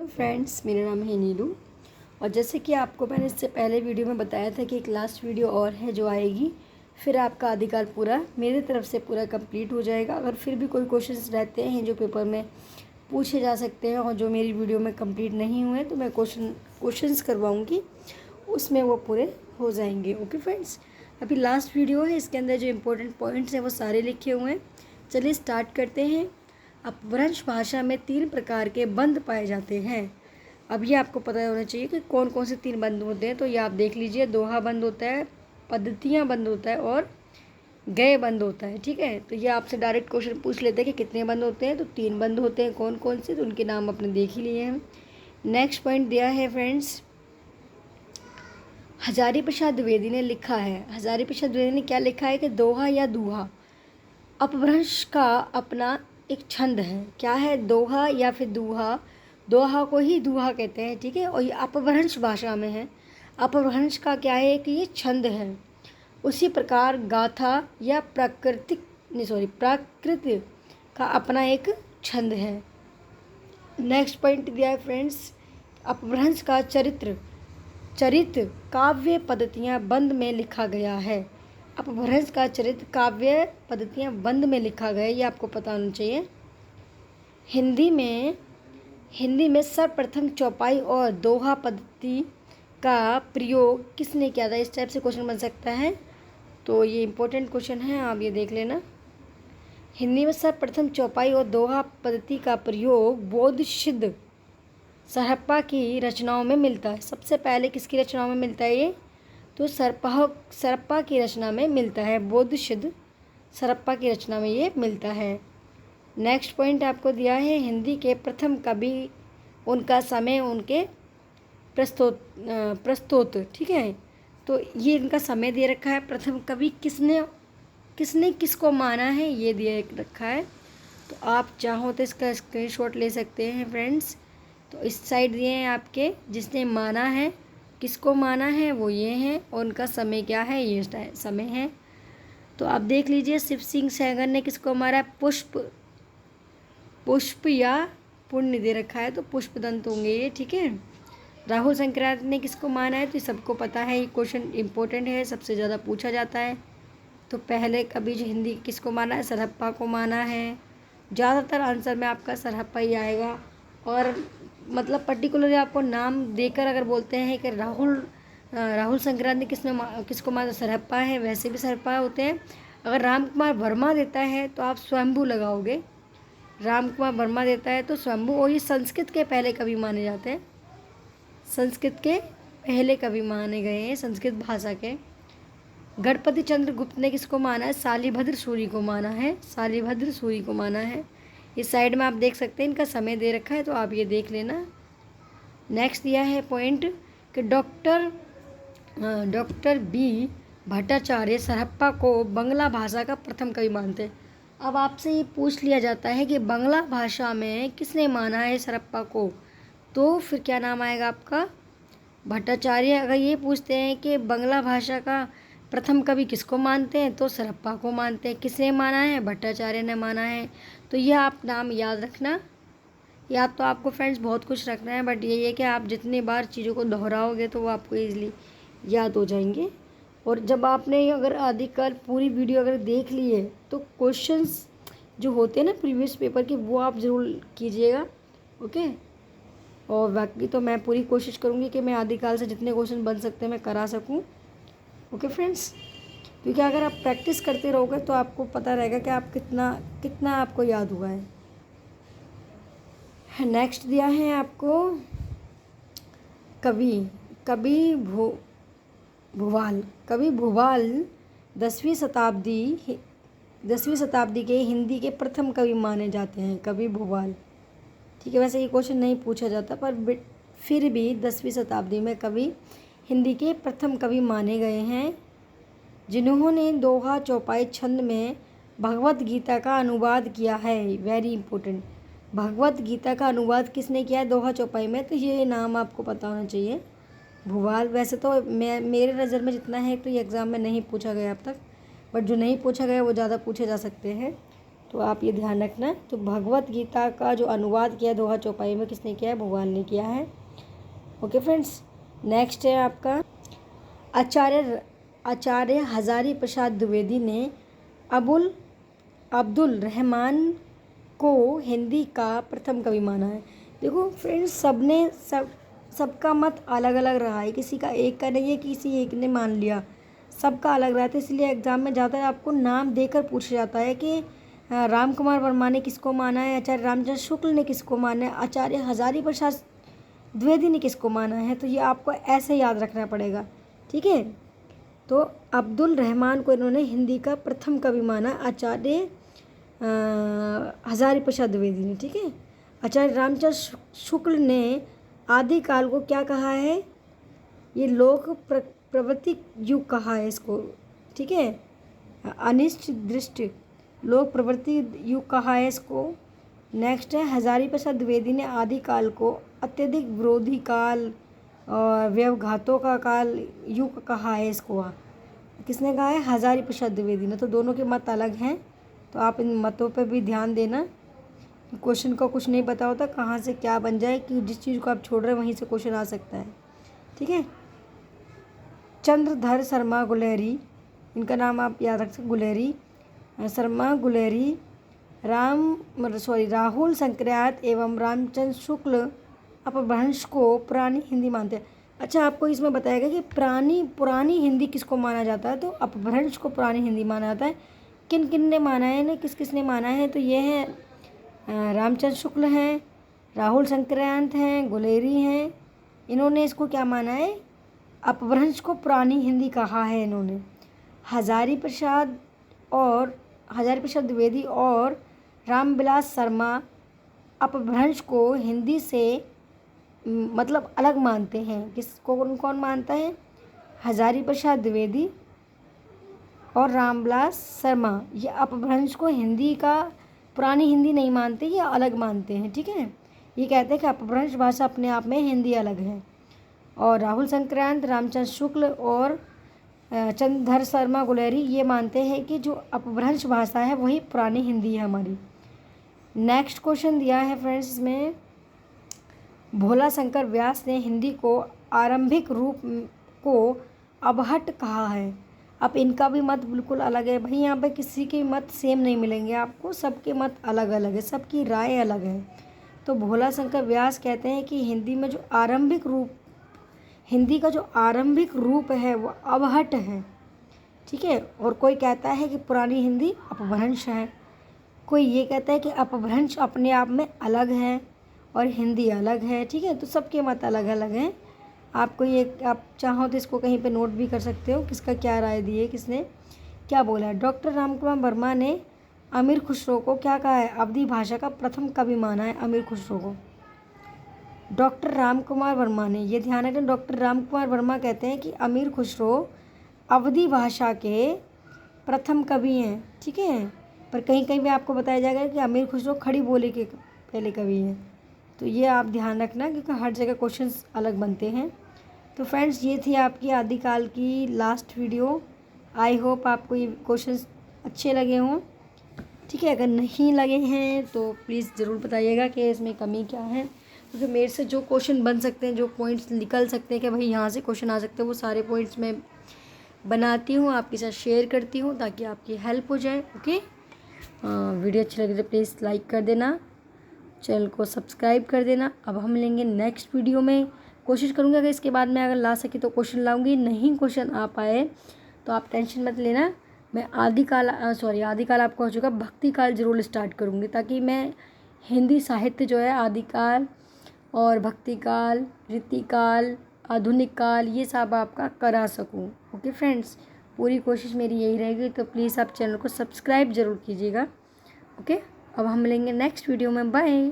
Friends, मेरा नाम है नीलू। और जैसे कि आपको मैंने इससे पहले वीडियो में बताया था कि एक लास्ट वीडियो और है जो आएगी, फिर आपका आदिकाल पूरा मेरी तरफ से पूरा कंप्लीट हो जाएगा। अगर फिर भी कोई क्वेश्चंस रहते हैं जो पेपर में पूछे जा सकते हैं और जो मेरी वीडियो में कंप्लीट नहीं हुए तो मैं क्वेश्चंस करवाऊँगी, उसमें वो पूरे हो जाएंगे। ओके फ्रेंड्स, अभी लास्ट वीडियो है, इसके अंदर जो इम्पोर्टेंट पॉइंट्स हैं वो सारे लिखे हुए हैं। चलिए स्टार्ट करते हैं। अपभ्रंश भाषा में 3 प्रकार के बंध पाए जाते हैं। अब ये आपको पता होना चाहिए कि कौन कौन से 3 बंध होते हैं। तो ये आप देख लीजिए, दोहा बंध होता है, पद्धतियाँ बंध होता है और गए बंध होता है। ठीक है, तो ये आपसे डायरेक्ट क्वेश्चन पूछ लेते हैं कि कितने बंध होते हैं। तो 3 बंध होते हैं। कौन कौन से, तो उनके नाम अपने देख ही लिए हैं। नेक्स्ट पॉइंट दिया है फ्रेंड्स, हजारी प्रसाद द्विवेदी ने लिखा है। हजारी प्रसाद द्विवेदी ने क्या लिखा है कि दोहा या दूहा अपभ्रंश का अपना एक छंद है। क्या है? दोहा या फिर दूहा। दोहा को ही दूहा कहते हैं। ठीक है, और ये अपभ्रंश भाषा में है। अपभ्रंश का क्या है कि ये छंद है। उसी प्रकार गाथा या प्राकृत का अपना एक छंद है। नेक्स्ट पॉइंट दिया है फ्रेंड्स, अपभ्रंश का चरित्र काव्य पद्धतियाँ बंद में लिखा गया है। अपभ्रंश का चरित्र काव्य पद्धतियाँ बंद में लिखा गया है, ये आपको पता होना चाहिए। हिंदी में सर्वप्रथम चौपाई और दोहा पद्धति का प्रयोग किसने किया था? इस टाइप से क्वेश्चन बन सकता है, तो ये इम्पोर्टेंट क्वेश्चन है, आप ये देख लेना। हिंदी में सर्वप्रथम चौपाई और दोहा पद्धति का प्रयोग बौद्ध सिद्ध सरहप्पा की रचनाओं में मिलता है। सबसे पहले किसकी रचनाओं में मिलता है ये? तो सरप्पा की रचना में मिलता है। बौद्ध सिद्ध सरप्पा की रचना में ये मिलता है। नेक्स्ट पॉइंट आपको दिया है, हिंदी के प्रथम कवि, उनका समय, उनके प्रस्तोत। ठीक है, तो ये इनका समय दे रखा है। प्रथम कवि किसने किसको माना है, ये दिया रखा है। तो आप चाहो तो इसका स्क्रीनशॉट ले सकते हैं फ्रेंड्स। तो इस साइड दिए हैं आपके, जिसने माना है, किसको माना है वो ये हैं, और उनका समय क्या है, ये समय है। तो आप देख लीजिए, शिव सिंह सैगल ने किसको मारा? पुष्प या पुण्य दे रखा है, तो पुष्पदंत होंगे ये। ठीक है, राहुल शंकराचार्य ने किसको माना है? तो ये सबको पता है, ये क्वेश्चन इंपॉर्टेंट है, सबसे ज़्यादा पूछा जाता है। तो पहले कभी जो हिंदी किसको माना है? सरहप्पा को माना है। ज़्यादातर आंसर में आपका सरहप्पा ही आएगा। और मतलब पर्टिकुलरली आपको नाम देकर अगर बोलते हैं कि राहुल शंकराचार्य ने किसको माना? सरहप्पा है, वैसे भी सरहप्पा होते हैं। अगर राम कुमार वर्मा देता है तो आप स्वयंभू लगाओगे। राम कुमार वर्मा देता है तो स्वयंभू। और ये संस्कृत के पहले कवि माने जाते हैं, संस्कृत के पहले कवि माने गए हैं, संस्कृत भाषा के। गणपति चंद्र गुप्त ने किसको माना है? शालिभद्र सूरी को माना है। शालिभद्र सूरी को माना है। इस साइड में आप देख सकते हैं, इनका समय दे रखा है, तो आप ये देख लेना। नेक्स्ट दिया है पॉइंट कि डॉक्टर बी भट्टाचार्य सरहप्पा को बंगला भाषा का प्रथम कवि मानते हैं। अब आपसे ये पूछ लिया जाता है कि बंगला भाषा में किसने माना है सरहप्पा को, तो फिर क्या नाम आएगा आपका? भट्टाचार्य। अगर ये पूछते हैं कि बंगला भाषा का प्रथम कवि किसको मानते हैं, तो सरहप्पा को मानते हैं। किसने माना है? भट्टाचार्य ने माना है। तो यह आप नाम याद रखना। याद तो आपको फ्रेंड्स बहुत कुछ रखना है, बट यही है कि आप जितनी बार चीज़ों को दोहराओगे तो वो आपको ईजिली याद हो जाएंगे। और जब आपने अगर आदिकाल पूरी वीडियो अगर देख ली है तो क्वेश्चंस जो होते हैं ना प्रीवियस पेपर के, वो आप ज़रूर कीजिएगा। ओके, और बाकी तो मैं पूरी कोशिश करूँगी कि मैं आदिकाल से जितने क्वेश्चन बन सकते हैं मैं करा सकूँ। ओके फ्रेंड्स, क्योंकि अगर आप प्रैक्टिस करते रहोगे तो आपको पता रहेगा कि आप कितना आपको याद हुआ है। नेक्स्ट दिया है आपको कवि भूवाल 10वीं शताब्दी के हिंदी के प्रथम कवि माने जाते हैं। कवि भूवाल। ठीक है, वैसे ये क्वेश्चन नहीं पूछा जाता, पर फिर भी 10वीं शताब्दी में कवि हिंदी के प्रथम कवि माने गए हैं, जिन्होंने दोहा चौपाई छंद में भगवत गीता का अनुवाद किया है। वेरी इंपॉर्टेंट, भगवत गीता का अनुवाद किसने किया है दोहा चौपाई में? तो ये नाम आपको पता होना चाहिए, भूवाल। वैसे तो मेरे नज़र में जितना है तो ये एग्ज़ाम में नहीं पूछा गया अब तक, बट जो नहीं पूछा गया वो ज़्यादा पूछे जा सकते हैं। तो आप ये ध्यान रखना। तो भगवत गीता का जो अनुवाद किया दोहा चौपाई में किसने किया है? भगवान ने किया है। ओके फ्रेंड्स, नेक्स्ट है आपका आचार्य हजारी प्रसाद द्विवेदी ने अब्दुल रहमान को हिंदी का प्रथम कवि माना है। देखो फ्रेंड्स, सबका मत अलग अलग रहा है, किसी का एक का नहीं है, किसी एक ने मान लिया, सबका अलग रहा था। इसलिए एग्जाम में ज़्यादातर आपको नाम देकर पूछा जाता है कि राम कुमार वर्मा ने किसको माना है, आचार्य रामचंद्र शुक्ल ने किसको माना है, आचार्य हजारी प्रसाद द्विवेदी ने किसको माना है। तो ये आपको ऐसे याद रखना पड़ेगा, ठीक है। तो अब्दुल रहमान को इन्होंने हिंदी का प्रथम कवि माना, आचार्य हजारी प्रसाद द्विवेदी ने, ठीक है। आचार्य रामचंद्र शुक्ल ने आदिकाल को क्या कहा है? ये लोक प्रवृत्ति युग कहा है इसको, ठीक है। अनिष्ट दृष्टि लोक प्रवृत्ति युग कहा है इसको। नेक्स्ट है हजारी प्रसाद द्विवेदी ने आदिकाल को अत्यधिक विरोधी काल और व्यवघातों का काल युग कहा है इसको। किसने कहा है? हजारी प्रसाद द्विवेदी ने। तो दोनों के मत अलग हैं, तो आप इन मतों पर भी ध्यान देना। क्वेश्चन का कुछ नहीं पता होता कहाँ से क्या बन जाए, कि जिस चीज़ को आप छोड़ रहे हैं वहीं से क्वेश्चन आ सकता है, ठीक है। चंद्रधर शर्मा गुलेरी, इनका नाम आप याद रख सकते, गुलेरी शर्मा गुलेरी राहुल संक्रांत एवं रामचंद्र शुक्ल अपभ्रंश को पुरानी हिंदी मानते हैं। अच्छा, आपको इसमें बताएगा कि पुरानी हिंदी किसको माना जाता है? तो अपभ्रंश को पुरानी हिंदी माना जाता है। किन किन ने माना है ना, किस किस ने माना है? तो ये है रामचंद्र शुक्ल हैं, राहुल संक्रांत हैं, गुलेरी हैं। इन्होंने इसको क्या माना है? अपभ्रंश को पुरानी हिंदी कहा है इन्होंने। हजारी प्रसाद द्विवेदी और रामविलास शर्मा अपभ्रंश को हिंदी से मतलब अलग मानते हैं। किसको कौन मानता है? हजारी प्रसाद द्विवेदी और रामविलास शर्मा। ये अपभ्रंश को हिंदी का पुरानी हिंदी नहीं मानते, ये अलग मानते हैं, ठीक है। ये कहते हैं कि अपभ्रंश भाषा अपने आप में हिंदी अलग है। और राहुल संक्रांत, रामचंद्र शुक्ल और चंद्रधर शर्मा गुलेरी ये मानते हैं कि जो अपभ्रंश भाषा है वही पुरानी हिंदी है हमारी। नेक्स्ट क्वेश्चन दिया है फ्रेंड्स इसमें, भोला शंकर व्यास ने हिंदी को आरंभिक रूप को अबहट कहा है। अब इनका भी मत बिल्कुल अलग है भाई, यहाँ पे किसी के मत सेम नहीं मिलेंगे आपको, सबके मत अलग अलग है, सबकी राय अलग है। तो भोला शंकर व्यास कहते हैं कि हिंदी का जो आरंभिक रूप है वो अबहट है, ठीक है। और कोई कहता है कि पुरानी हिंदी अपभ्रंश है, कोई ये कहता है कि अपभ्रंश अपने आप में अलग है और हिंदी अलग है, ठीक है। तो सबके मत अलग अलग हैं। आपको ये आप चाहो तो इसको कहीं पे नोट भी कर सकते हो, किसका क्या राय दी है, किसने क्या बोला है। डॉक्टर रामकुमार वर्मा ने अमीर खुसरो को क्या कहा है? अवधी भाषा का प्रथम कवि माना है अमीर खुसरो को। डॉक्टर रामकुमार वर्मा ने, ये ध्यान रखें, डॉक्टर रामकुमार वर्मा कहते हैं कि अमीर खुसरो अवधी भाषा के प्रथम कवि हैं, ठीक है। पर कहीं कहीं भी आपको बताया जाएगा कि अमीर खुसरो खड़ी बोली के पहले कवि हैं। तो ये आप ध्यान रखना, क्योंकि हर जगह क्वेश्चंस अलग बनते हैं। तो फ्रेंड्स, ये थी आपकी आदिकाल की लास्ट वीडियो। आई होप आपको ये क्वेश्चंस अच्छे लगे हों, ठीक है। अगर नहीं लगे हैं तो प्लीज़ ज़रूर बताइएगा कि इसमें कमी क्या है, क्योंकि मेरे से जो क्वेश्चन बन सकते हैं, जो पॉइंट्स निकल सकते हैं कि भाई यहाँ से क्वेश्चन आ सकते हैं, वो सारे पॉइंट्स मैं बनाती हूँ, आपके साथ शेयर करती हूँ ताकि आपकी हेल्प हो जाए। ओके, वीडियो अच्छी लगी तो प्लीज़ लाइक कर देना, चैनल को सब्सक्राइब कर देना। अब हम लेंगे नेक्स्ट वीडियो में, कोशिश करूँगी अगर इसके बाद में अगर ला सकी तो क्वेश्चन लाऊंगी, नहीं क्वेश्चन आ पाए तो आप टेंशन मत लेना। मैं आदिकाल आपको हो चुका, भक्ति काल जरूर स्टार्ट करूँगी, ताकि मैं हिंदी साहित्य जो है आदिकाल और भक्ति काल, रीतिकाल, आधुनिक काल, ये सब आपका करा सकूँ। ओके फ्रेंड्स, पूरी कोशिश मेरी यही रहेगी। तो प्लीज़ आप चैनल को सब्सक्राइब ज़रूर कीजिएगा। ओके, अब हम मिलेंगे नेक्स्ट वीडियो में। बाय।